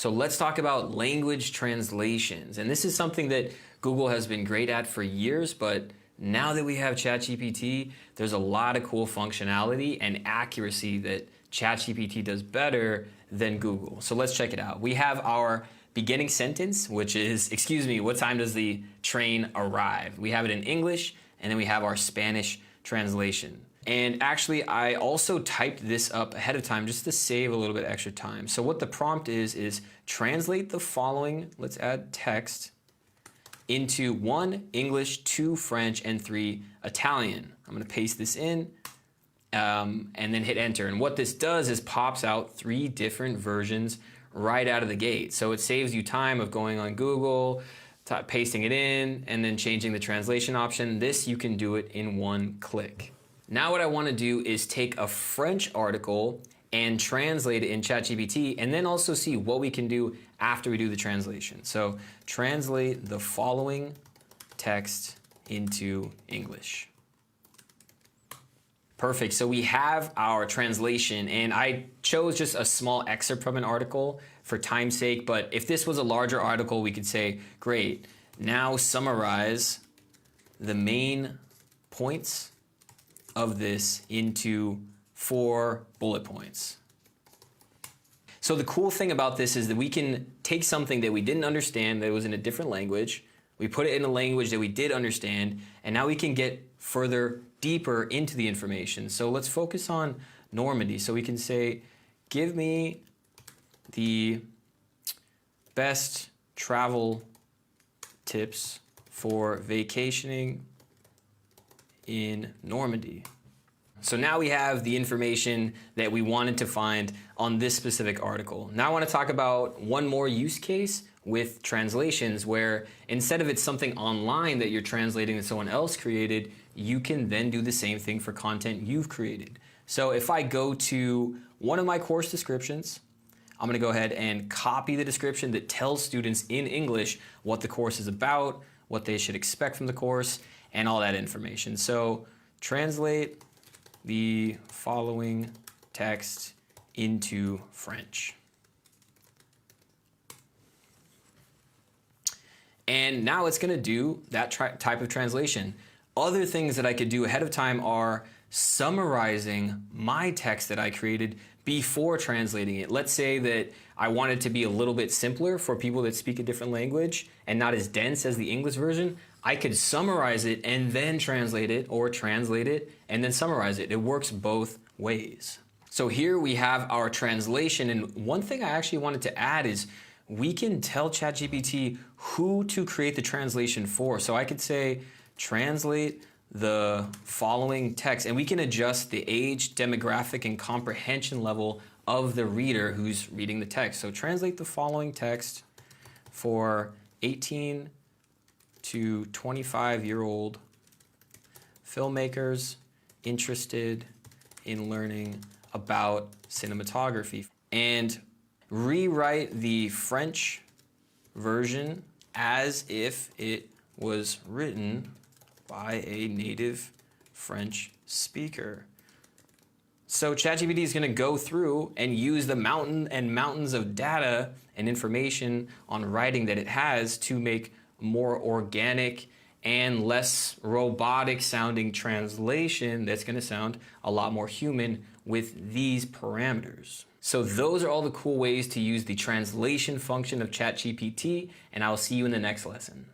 So let's talk about language translations. And this is something that Google has been great at for years, but now that we have ChatGPT, there's a lot of cool functionality and accuracy that ChatGPT does better than Google. So let's check it out. We have our beginning sentence, which is, excuse me, what time does the train arrive? We have it in English, and then we have our Spanish translation. And actually, I also typed this up ahead of time just to save a little bit extra time. So what the prompt is translate the following, let's add text, into 1 English, 2 French, and 3 Italian. I'm gonna paste this in and then hit enter. And what this does is pops out 3 different versions right out of the gate. So it saves you time of going on Google, pasting it in, and then changing the translation option. This, you can do it in 1 click. Now what I want to do is take a French article and translate it in ChatGPT, and then also see what we can do after we do the translation. So translate the following text into English. Perfect, so we have our translation, and I chose just a small excerpt from an article for time's sake, but if this was a larger article, we could say, great, now summarize the main points of this into 4 bullet points. So the cool thing about this is that we can take something that we didn't understand that was in a different language, we put it in a language that we did understand, and now we can get further deeper into the information. So let's focus on Normandy. So we can say, give me the best travel tips for vacationing in Normandy. So now we have the information that we wanted to find on this specific article. Now I want to talk about one more use case with translations where instead of it's something online that you're translating that someone else created, you can then do the same thing for content you've created. So if I go to one of my course descriptions, I'm going to go ahead and copy the description that tells students in English what the course is about, what they should expect from the course, and all that information. So translate the following text into French. And now it's going to do that type of translation. Other things that I could do ahead of time are summarizing my text that I created before translating it. Let's say that I want it to be a little bit simpler for people that speak a different language and not as dense as the English version. I could summarize it and then translate it, or translate it and then summarize it. It works both ways. So here we have our translation, and one thing I actually wanted to add is we can tell ChatGPT who to create the translation for. So I could say, translate the following text, and we can adjust the age, demographic, and comprehension level of the reader who's reading the text. So translate the following text for 18 to 25-year-old filmmakers interested in learning about cinematography. And rewrite the French version as if it was written by a native French speaker. So ChatGPT is going to go through and use the mountains of data and information on writing that it has to make more organic and less robotic sounding translation that's going to sound a lot more human with these parameters. So those are all the cool ways to use the translation function of ChatGPT, and I'll see you in the next lesson.